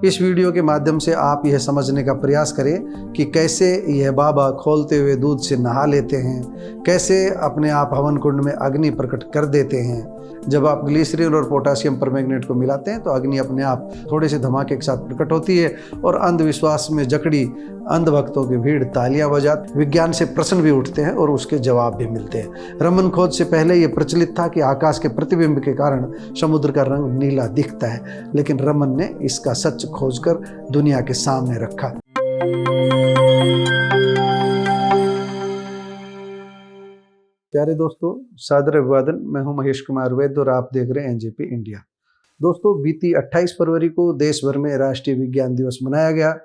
इस वीडियो के माध्यम से आप यह समझने का प्रयास करें कि कैसे यह बाबा खोलते हुए दूध से नहा लेते हैं, कैसे अपने आप हवन कुंड में अग्नि प्रकट कर देते हैं। जब आप ग्लिसरीन और पोटासियम परमैंगनेट को मिलाते हैं तो अग्नि अपने आप थोड़े से धमाके के साथ प्रकट होती है और अंधविश्वास में जकड़ी अंधभक्तों की भीड़ तालियां बजाती विज्ञान से प्रश्न भी उठते हैं और उसके जवाब भी मिलते हैं। रमन खोज से पहले यह प्रचलित था कि आकाश के प्रतिबिंब के कारण समुद्र का रंग नीला दिखता है, लेकिन रमन ने इसका सच खोजकर दुनिया के सामने रखा। प्यारे दोस्तों, सादर अभिवादन। मैं हूं महेश कुमार वैद्य और आप देख रहे हैं एनजेपी इंडिया। दोस्तों, बीती 28 फरवरी को देश भर में राष्ट्रीय विज्ञान दिवस मनाया गया।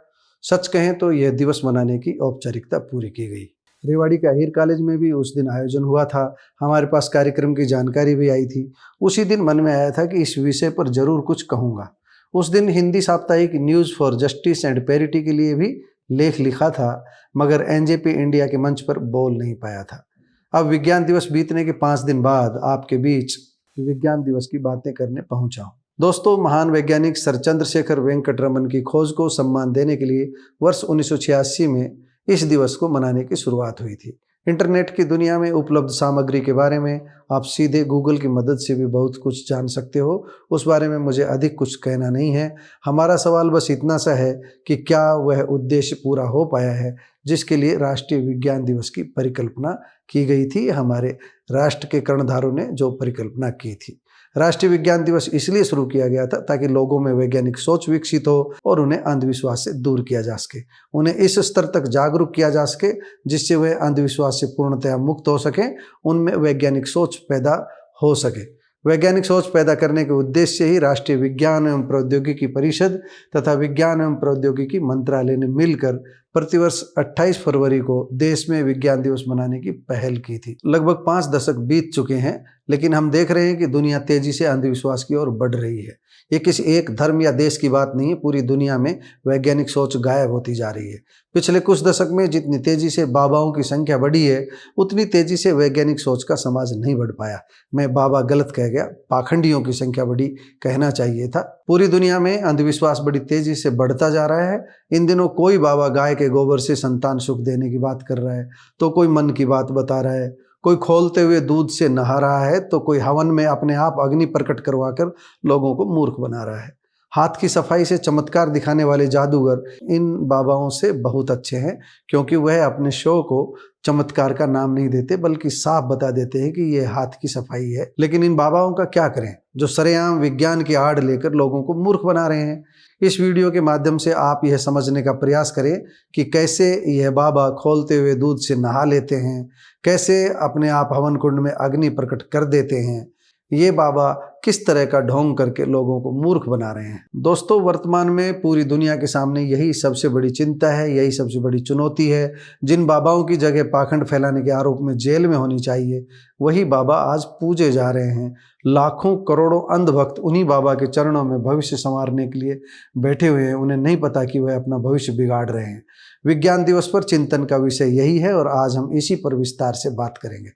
सच कहें तो यह दिवस मनाने की औपचारिकता पूरी की गई। रेवाड़ी के अहिर कॉलेज में भी उस दिन आयोजन हुआ था। हमारे पास कार्यक्रम की जानकारी भी आई थी। उसी दिन मन में आया था कि इस विषय पर जरूर कुछ कहूँगा। उस दिन हिंदी साप्ताहिक news for justice and parity के लिए भी लेख लिखा था, मगर एनजेपी इंडिया के मंच पर बोल नहीं पाया था। अब विज्ञान दिवस बीतने के 5 दिन बाद आपके बीच विज्ञान दिवस की बातें करने पहुंचा हूं। दोस्तों, महान वैज्ञानिक सर चंद्रशेखर वेंकट रमन की खोज को सम्मान देने के लिए वर्ष 1986 में इस दिवस को मनाने की शुरुआत हुई थी। इंटरनेट की दुनिया में उपलब्ध सामग्री के बारे में आप सीधे गूगल की मदद से भी बहुत कुछ जान सकते हो। उस बारे में मुझे अधिक कुछ कहना नहीं है। हमारा सवाल बस इतना सा है कि क्या वह उद्देश्य पूरा हो पाया है जिसके लिए राष्ट्रीय विज्ञान दिवस की परिकल्पना की गई थी। हमारे राष्ट्र के कर्णधारों ने जो परिकल्पना की थी। राष्ट्रीय विज्ञान दिवस इसलिए शुरू किया गया था ताकि लोगों में वैज्ञानिक सोच विकसित हो और उन्हें अंधविश्वास से दूर किया जा सके, उन्हें इस स्तर तक जागरूक किया जा सके जिससे वे अंधविश्वास से पूर्णतया मुक्त हो सकें, उनमें वैज्ञानिक सोच पैदा हो सके। वैज्ञानिक सोच पैदा करने के उद्देश्य से ही राष्ट्रीय विज्ञान एवं प्रौद्योगिकी परिषद तथा विज्ञान एवं प्रौद्योगिकी मंत्रालय ने मिलकर प्रतिवर्ष 28 फरवरी को देश में विज्ञान दिवस मनाने की पहल की थी। लगभग 5 दशक बीत चुके हैं, लेकिन हम देख रहे हैं कि दुनिया तेजी से अंधविश्वास की ओर बढ़ रही है। ये किसी एक धर्म या देश की बात नहीं है, पूरी दुनिया में वैज्ञानिक सोच गायब होती जा रही है। पिछले कुछ दशक में जितनी तेजी से बाबाओं की संख्या बढ़ी है, उतनी तेजी से वैज्ञानिक सोच का समाज नहीं बढ़ पाया। मैं बाबा गलत कह गया, पाखंडियों की संख्या बढ़ी कहना चाहिए था। पूरी दुनिया में अंधविश्वास बड़ी तेजी से बढ़ता जा रहा है। इन दिनों कोई बाबा गाय के गोबर से संतान सुख देने की बात कर रहा है, तो कोई मन की बात बता रहा है, कोई खोलते हुए दूध से नहा रहा है, तो कोई हवन में अपने आप अग्नि प्रकट करवाकर लोगों को मूर्ख बना रहा है। हाथ की सफाई से चमत्कार दिखाने वाले जादूगर इन बाबाओं से बहुत अच्छे हैं, क्योंकि वह अपने शो को चमत्कार का नाम नहीं देते बल्कि साफ बता देते हैं कि यह हाथ की सफाई है। लेकिन इन बाबाओं का क्या करें जो सरेआम विज्ञान की आड़ लेकर लोगों को मूर्ख बना रहे हैं। इस वीडियो के माध्यम से आप यह समझने का प्रयास करें कि कैसे यह बाबा खोलते हुए दूध से नहा लेते हैं, कैसे अपने आप हवन कुंड में अग्नि प्रकट कर देते हैं। ये बाबा किस तरह का ढोंग करके लोगों को मूर्ख बना रहे हैं। दोस्तों, वर्तमान में पूरी दुनिया के सामने यही सबसे बड़ी चिंता है, यही सबसे बड़ी चुनौती है। जिन बाबाओं की जगह पाखंड फैलाने के आरोप में जेल में होनी चाहिए, वही बाबा आज पूजे जा रहे हैं। लाखों करोड़ों अंधभक्त उन्हीं बाबा के चरणों में भविष्य संवारने के लिए बैठे हुए हैं। उन्हें नहीं पता कि वह अपना भविष्य बिगाड़ रहे हैं। विज्ञान दिवस पर चिंतन का विषय यही है और आज हम इसी पर विस्तार से बात करेंगे।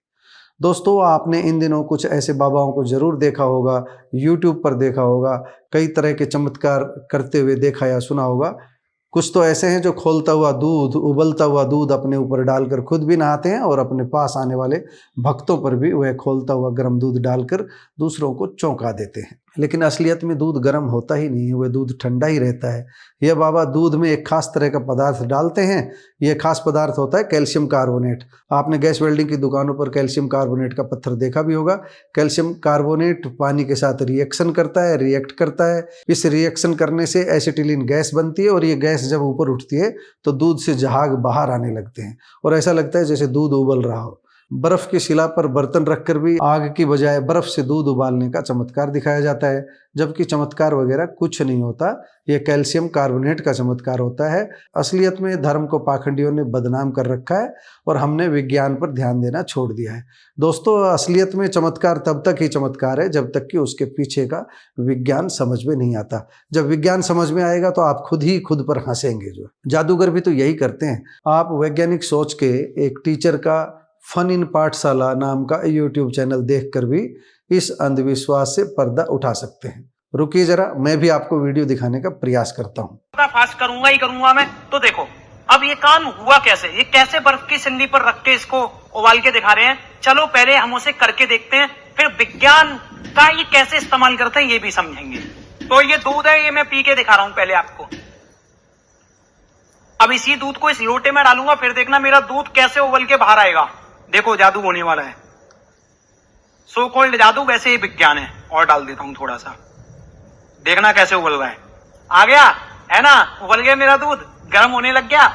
दोस्तों, आपने इन दिनों कुछ ऐसे बाबाओं को जरूर देखा होगा, यूट्यूब पर देखा होगा, कई तरह के चमत्कार करते हुए देखा या सुना होगा। कुछ तो ऐसे हैं जो खोलता हुआ दूध, उबलता हुआ दूध अपने ऊपर डालकर खुद भी नहाते हैं और अपने पास आने वाले भक्तों पर भी वह खोलता हुआ गर्म दूध डालकर दूसरों को चौंका देते हैं। लेकिन असलियत में दूध गर्म होता ही नहीं है, वह दूध ठंडा ही रहता है। यह बाबा दूध में एक खास तरह का पदार्थ डालते हैं। यह खास पदार्थ होता है कैल्शियम कार्बोनेट। आपने गैस वेल्डिंग की दुकानों पर कैल्शियम कार्बोनेट का पत्थर देखा भी होगा। कैल्शियम कार्बोनेट पानी के साथ रिएक्शन करता है, रिएक्ट करता है। इस रिएक्शन करने से एसिटिलीन गैस बनती है और ये गैस जब ऊपर उठती है तो दूध से जहाग बाहर आने लगते हैं और ऐसा लगता है जैसे दूध उबल रहा हो। बर्फ की शिला पर बर्तन रखकर भी आग की बजाय बर्फ से दूध उबालने का चमत्कार दिखाया जाता है, जबकि चमत्कार वगैरह कुछ नहीं होता। यह कैल्शियम कार्बोनेट का चमत्कार होता है। असलियत में धर्म को पाखंडियों ने बदनाम कर रखा है और हमने विज्ञान पर ध्यान देना छोड़ दिया है। दोस्तों, असलियत में चमत्कार तब तक ही चमत्कार है जब तक कि उसके पीछे का विज्ञान समझ में नहीं आता। जब विज्ञान समझ में आएगा तो आप खुद ही खुद पर हंसेंगे। जो जादूगर भी तो यही करते हैं। आप वैज्ञानिक सोच के एक टीचर का फन इन पाठशाला नाम का यूट्यूब चैनल देखकर भी इस अंधविश्वास से पर्दा उठा सकते हैं। रुकिए जरा, मैं भी आपको वीडियो दिखाने का प्रयास करता हूँ। फास्ट करूंगा ही करूंगा मैं। तो देखो अब ये काम हुआ कैसे, ये कैसे बर्फ की सिल्ली पर रख के इसको उबाल के दिखा रहे हैं। चलो पहले हम उसे करके देखते हैं, फिर विज्ञान का ये कैसे इस्तेमाल करते हैं ये भी समझेंगे। तो ये दूध है, ये मैं पी के दिखा रहा हूं पहले आपको। अब इसी दूध को इस लोटे में डालूंगा, फिर देखना मेरा दूध कैसे उबल के बाहर आएगा। देखो जादू होने वाला है, सो कॉल्ड जादू, वैसे ही विज्ञान है। और डाल देता हूं थोड़ा सा, देखना कैसे उबल रहा है। आ गया है ना, उबल गया मेरा दूध, गर्म होने लग गया।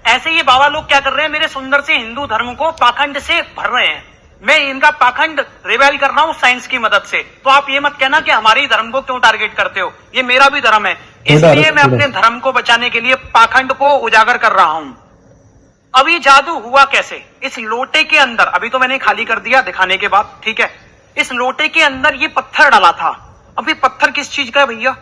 ऐसे ये बाबा लोग क्या कर रहे हैं, मेरे सुंदर से हिंदू धर्म को पाखंड से भर रहे हैं। मैं इनका पाखंड रिवेल कर रहा हूं साइंस की मदद से। तो आप ये मत कहना कि हमारे ही धर्म को क्यों टारगेट करते हो, ये मेरा भी धर्म है, इसलिए मैं अपने धर्म को बचाने के लिए पाखंड को उजागर कर रहा हूं। अब ये जादू हुआ कैसे, इस लोटे के अंदर, अभी तो मैंने खाली कर दिया दिखाने के बाद, ठीक है। इस लोटे के अंदर ये पत्थर डाला था। अब ये पत्थर किस चीज का है भैया,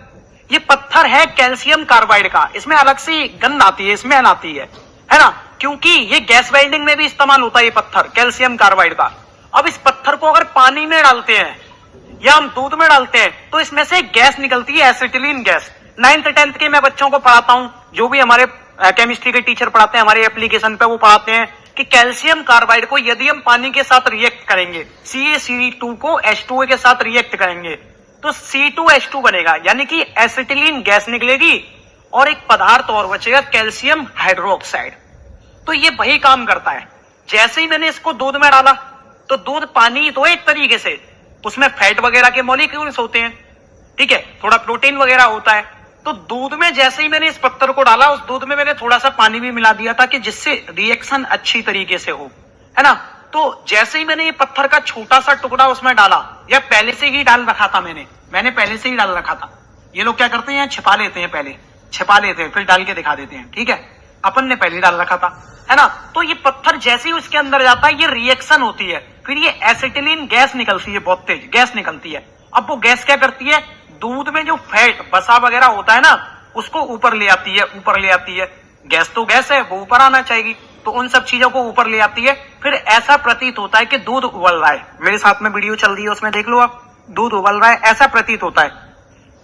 ये पत्थर है कैल्शियम कार्बाइड का। इसमें अलग से गंध आती है, स्मेल आती है ना, क्योंकि ये गैस वेल्डिंग में भी इस्तेमाल होता है ये पत्थर कैल्शियम कार्बाइड का। अब इस पत्थर को अगर पानी में डालते हैं या हम दूध में डालते हैं तो इसमें से गैस निकलती है, एसिटिलीन गैस। 9th 10th के मैं बच्चों को पढ़ाता हूं, जो भी हमारे केमिस्ट्री के टीचर पढ़ाते हैं हमारे एप्लीकेशन पे, वो पढ़ाते हैं कि कैल्शियम कार्बाइड को यदि हम पानी के साथ रिएक्ट करेंगे, CaCO2 को H2O के साथ रिएक्ट करेंगे तो C2H2 बनेगा, यानी कि एसिटिलीन गैस निकलेगी और एक पदार्थ और बचेगा कैल्शियम हाइड्रोक्साइड। तो ये वही काम करता है। जैसे ही मैंने इसको दूध में डाला तो दूध पानी तो एक तरीके से, उसमें फैट वगैरह के मॉलिक्यूल्स होते हैं, ठीक है, थोड़ा प्रोटीन वगैरह होता है। तो दूध में जैसे ही मैंने इस पत्थर को डाला, उस दूध में मैंने थोड़ा सा पानी भी मिला दिया था कि जिससे रिएक्शन अच्छी तरीके से हो, है ना। तो जैसे ही मैंने ये पत्थर का छोटा सा टुकड़ा उसमें डाला, या पहले से ही डाल रखा था मैंने पहले से ही डाल रखा था। ये लोग क्या करते हैं, छिपा लेते हैं, पहले छिपा लेते हैं फिर डाल के दिखा देते हैं, ठीक है। अपन ने पहले डाल रखा था, है ना। तो ये पत्थर जैसे ही उसके अंदर जाता है, ये रिएक्शन होती है, फिर ये एसिटिलीन गैस निकलती है, बहुत तेज गैस निकलती है। अब वो गैस क्या करती है, दूध में जो फैट वसा वगैरह होता है ना, उसको ऊपर ले आती है, ऊपर ले आती है। गैस तो गैस है, वो ऊपर आना चाहिए, तो उन सब चीजों को ऊपर ले आती है। फिर ऐसा प्रतीत होता है कि दूध उबल रहा है। मेरे साथ में वीडियो चल रही है, उसमें देख लो आप, दूध उबल रहा है, ऐसा प्रतीत होता है।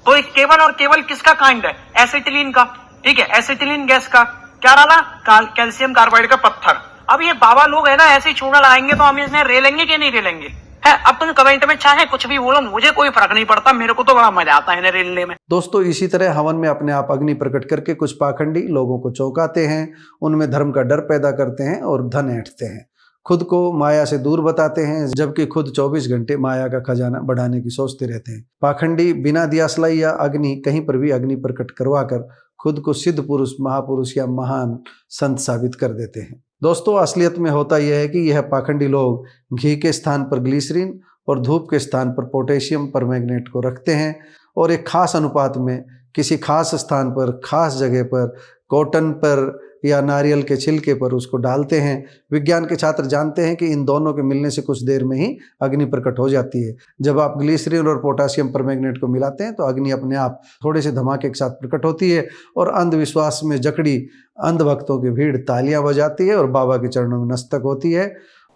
तो केवल और केवल किसका काइंड है, एसिटिलीन का, ठीक है, एसिटिलीन गैस का। क्या डाला, कैल्शियम कार्बाइड का पत्थर। अब ये बाबा लोग है ना, ऐसे ही चूना लगाएंगे तो हम इसमें रेलेंगे कि नहीं रेलेंगे, है। अब तुम कमेंट में चाहे कुछ भी बोलो, मुझे कोई फर्क नहीं पड़ता, मेरे को तो बड़ा मजा आता है इन्हें रेलने में। दोस्तों इसी तरह हवन में अपने आप अग्नि प्रकट करके कुछ पाखंडी लोगों को चौंकाते हैं, उनमें धर्म का डर पैदा करते हैं और धन ऐंठते हैं, खुद को माया से दूर बताते हैं, जबकि खुद 24 घंटे माया का खजाना बढ़ाने की सोचते रहते हैं। पाखंडी बिना दियासलाई या अग्नि कहीं पर भी अग्नि प्रकट करवा कर खुद को सिद्ध पुरुष, महापुरुष या महान संत साबित कर देते हैं। दोस्तों असलियत में होता यह है कि यह पाखंडी लोग घी के स्थान पर ग्लिसरीन और धूप के स्थान पर पोटेशियम परमैंगनेट को रखते हैं और एक खास अनुपात में किसी खास स्थान पर, खास जगह पर, कॉटन पर या नारियल के छिलके पर उसको डालते हैं। विज्ञान के छात्र जानते हैं कि इन दोनों के मिलने से कुछ देर में ही अग्नि प्रकट हो जाती है। जब आप ग्लिसरीन और पोटेशियम परमैंगनेट को मिलाते हैं तो अग्नि अपने आप थोड़े से धमाके के साथ प्रकट होती है और अंधविश्वास में जकड़ी अंधभक्तों की भीड़ तालियां बजाती है और बाबा के चरणों में नस्तक होती है।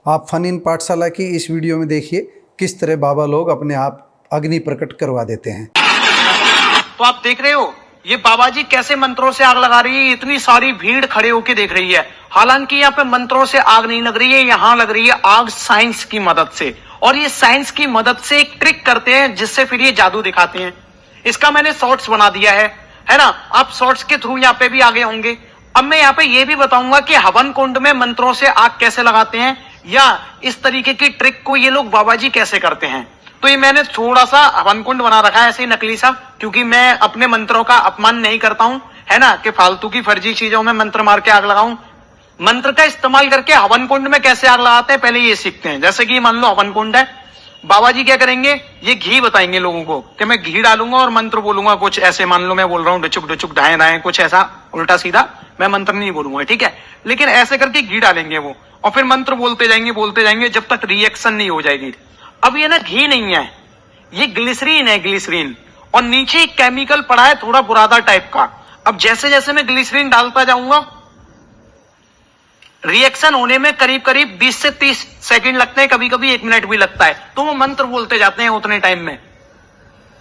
आप फन इन पाठशाला की इस वीडियो में देखिए किस तरह बाबा लोग अपने आप अग्नि प्रकट करवा देते हैं। तो आप देख रहे हो ये बाबा जी कैसे मंत्रों से आग लगा रही है, इतनी सारी भीड़ खड़े होके देख रही है। हालांकि यहाँ पे मंत्रों से आग नहीं लग रही है, यहाँ लग रही है आग साइंस की मदद से। और ये साइंस की मदद से एक ट्रिक करते हैं जिससे फिर ये जादू दिखाते हैं। इसका मैंने शॉर्ट्स बना दिया है ना। आप शॉर्ट्स के थ्रू यहाँ पे भी आगे होंगे। अब मैं यहाँ पे ये भी बताऊंगा कि हवन कुंड में मंत्रों से आग कैसे लगाते हैं, या इस तरीके की ट्रिक को ये लोग बाबा जी कैसे करते हैं। तो ये मैंने थोड़ा सा हवन कुंड बना रखा है ऐसे ही नकली सा, क्योंकि मैं अपने मंत्रों का अपमान नहीं करता हूं, है ना, कि फालतू की फर्जी चीजों में मंत्र मार के आग लगाऊं। मंत्र का इस्तेमाल करके हवन कुंड में कैसे आग लगाते हैं पहले ये सीखते हैं। जैसे कि मान लो हवन कुंड है, बाबा जी क्या करेंगे, ये घी बताएंगे लोगों को कि मैं घी डालूंगा और मंत्र बोलूंगा कुछ ऐसे। मान लो मैं बोल रहा हूँ डुचुक डुचुक ढाए ढाए, कुछ ऐसा उल्टा सीधा, मैं मंत्र नहीं बोलूंगा, ठीक है। लेकिन ऐसे करके घी डालेंगे वो, और फिर मंत्र बोलते जाएंगे जब तक रिएक्शन नहीं हो जाएगी। अब ये ना घी नहीं है, ये ग्लिसरीन है, ग्लिसरीन। और नीचे एक केमिकल पड़ा है थोड़ा बुरादा टाइप का। अब जैसे जैसे मैं ग्लिसरीन डालता जाऊंगा, रिएक्शन होने में करीब करीब 20 से 30 सेकंड लगते हैं, कभी कभी 1 मिनट भी लगता है। तो वो मंत्र बोलते जाते हैं उतने टाइम में।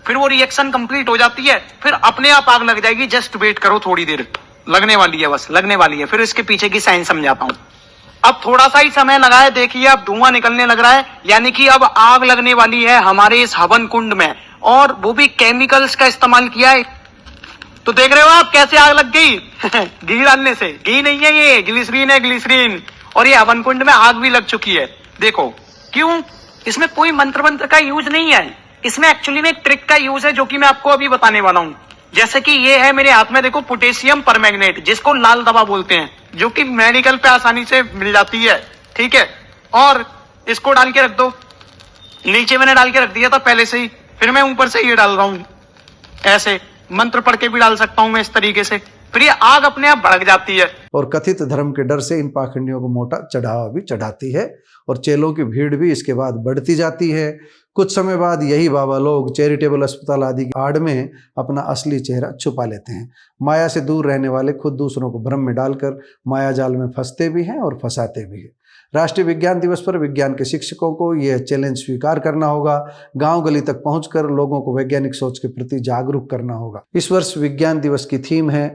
फिर वो रिएक्शन कंप्लीट हो जाती है, फिर अपने आप आग लग जाएगी। जस्ट वेट करो, थोड़ी देर लगने वाली है, बस लगने वाली है। फिर इसके पीछे की साइंस समझाता हूं। अब थोड़ा सा ही समय लगा है, देखिए अब धुआं निकलने लग रहा है, यानी कि अब आग लगने वाली है हमारे इस हवन कुंड में, और वो भी केमिकल्स का इस्तेमाल किया है। तो देख रहे हो आप कैसे आग लग गई घी डालने से। घी नहीं है, ये ग्लिसरीन है, ग्लिसरीन। और ये हवन कुंड में आग भी लग चुकी है। देखो क्यों, इसमें कोई मंत्र मंत्र का यूज नहीं है, इसमें एक्चुअली में एक ट्रिक का यूज है, जो कि मैं आपको अभी बताने वाला हूं। जैसे कि ये है मेरे हाथ में, देखो, पोटेशियम परमैंगनेट, जिसको लाल दवा बोलते हैं, जो कि मेडिकल पे आसानी से मिल जाती है, ठीक है। और इसको डाल के रख दो। नीचे मैंने डाल के रख दिया था पहले से ही, फिर मैं ऊपर से ये डाल रहा हूं। ऐसे मंत्र पढ़ के भी डाल सकता हूं मैं इस तरीके से, फिर ये आग अपने आप भड़क जाती है। और कथित धर्म के डर से इन पाखंडियों को मोटा चढ़ावा भी चढ़ाती है, और चेलों की भीड़ भी इसके बाद बढ़ती जाती है। कुछ समय बाद यही बाबा लोग चैरिटेबल अस्पताल आदि की आड़ में अपना असली चेहरा छुपा लेते हैं। माया से दूर रहने वाले खुद दूसरों को भ्रम में डालकर माया जाल में फंसते भी हैं और फंसाते भी हैं। राष्ट्रीय विज्ञान दिवस पर विज्ञान के शिक्षकों को यह चैलेंज स्वीकार करना होगा। गांव गली तक पहुंचकर लोगों को वैज्ञानिक सोच के प्रति जागरूक करना होगा। इस वर्ष विज्ञान दिवस की थीम है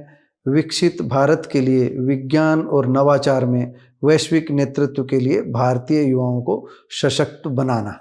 विकसित भारत के लिए विज्ञान और नवाचार में वैश्विक नेतृत्व के लिए भारतीय युवाओं को सशक्त बनाना।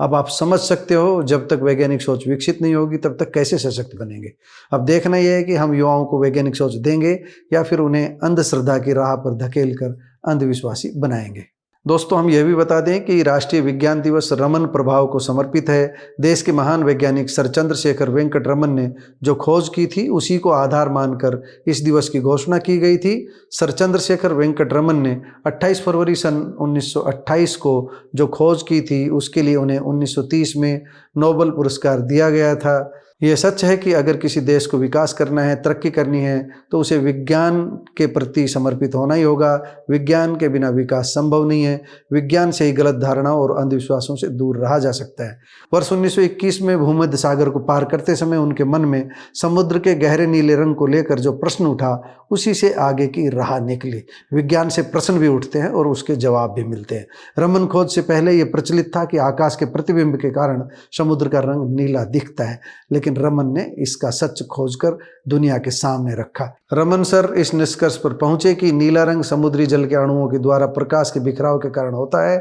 अब आप समझ सकते हो, जब तक वैज्ञानिक सोच विकसित नहीं होगी तब तक कैसे सशक्त बनेंगे। अब देखना यह है कि हम युवाओं को वैज्ञानिक सोच देंगे या फिर उन्हें अंधश्रद्धा की राह पर धकेल कर अंधविश्वासी बनाएंगे। दोस्तों, हम यह भी बता दें कि राष्ट्रीय विज्ञान दिवस रमन प्रभाव को समर्पित है। देश के महान वैज्ञानिक सर चंद्रशेखर वेंकट रमन ने जो खोज की थी उसी को आधार मानकर इस दिवस की घोषणा की गई थी। सर चंद्रशेखर वेंकट रमन ने 28 फरवरी सन 1928 को जो खोज की थी उसके लिए उन्हें 1930 में नोबेल पुरस्कार दिया गया था। यह सच है कि अगर किसी देश को विकास करना है, तरक्की करनी है, तो उसे विज्ञान के प्रति समर्पित होना ही होगा। विज्ञान के बिना विकास संभव नहीं है। विज्ञान से ही गलत धारणाओं और अंधविश्वासों से दूर रहा जा सकता है। वर्ष 1921 में भूमध्य सागर को पार करते समय उनके मन में समुद्र के गहरे नीले रंग को लेकर जो प्रश्न उठा, उसी से आगे की राह निकली। विज्ञान से प्रश्न भी उठते हैं और उसके जवाब भी मिलते हैं। रमन खोज से पहले यह प्रचलित था कि आकाश के प्रतिबिंब के कारण समुद्र का रंग नीला दिखता है, लेकिन रमन ने इसका सच खोजकर दुनिया के सामने रखा। रमन सर इस निष्कर्ष पर पहुंचे कि नीला रंग समुद्री जल के अणुओं के द्वारा प्रकाश के बिखराव के कारण होता है।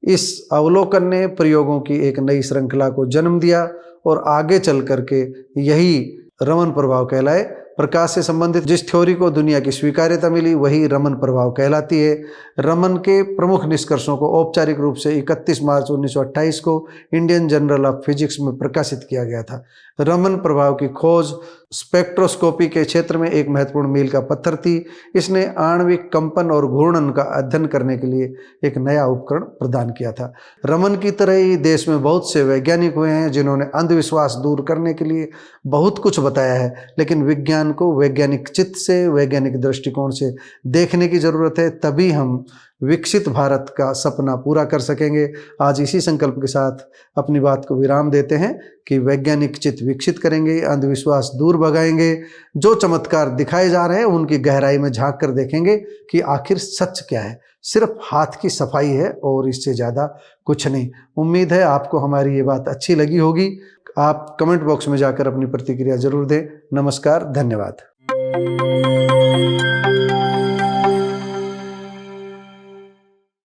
इस अवलोकन ने प्रयोगों की एक नई श्रृंखला को जन्म दिया और आगे चल करके यही रमन प्रभाव कहलाए। प्रकाश से संबंधित जिस थ्योरी को दुनिया की स्वीकार्यता मिली वही रमन प्रभाव कहलाती है। रमन के प्रमुख निष्कर्षों को औपचारिक रूप से 31 मार्च 1928 को इंडियन जर्नल ऑफ फिजिक्स में प्रकाशित किया गया था। रमन प्रभाव की खोज स्पेक्ट्रोस्कोपी के क्षेत्र में एक महत्वपूर्ण मील का पत्थर थी। इसने आणविक कंपन और घूर्णन का अध्ययन करने के लिए एक नया उपकरण प्रदान किया था। रमन की तरह ही देश में बहुत से वैज्ञानिक हुए हैं जिन्होंने अंधविश्वास दूर करने के लिए बहुत कुछ बताया है, लेकिन विज्ञान को वैज्ञानिक चित्त से, वैज्ञानिक दृष्टिकोण से देखने की जरूरत है, तभी हम विकसित भारत का सपना पूरा कर सकेंगे। आज इसी संकल्प के साथ अपनी बात को विराम देते हैं कि वैज्ञानिक चित्त विकसित करेंगे, अंधविश्वास दूर भगाएंगे, जो चमत्कार दिखाए जा रहे हैं उनकी गहराई में झांक कर देखेंगे कि आखिर सच क्या है। सिर्फ हाथ की सफाई है और इससे ज़्यादा कुछ नहीं। उम्मीद है आपको हमारी ये बात अच्छी लगी होगी। आप कमेंट बॉक्स में जाकर अपनी प्रतिक्रिया जरूर दें। नमस्कार, धन्यवाद।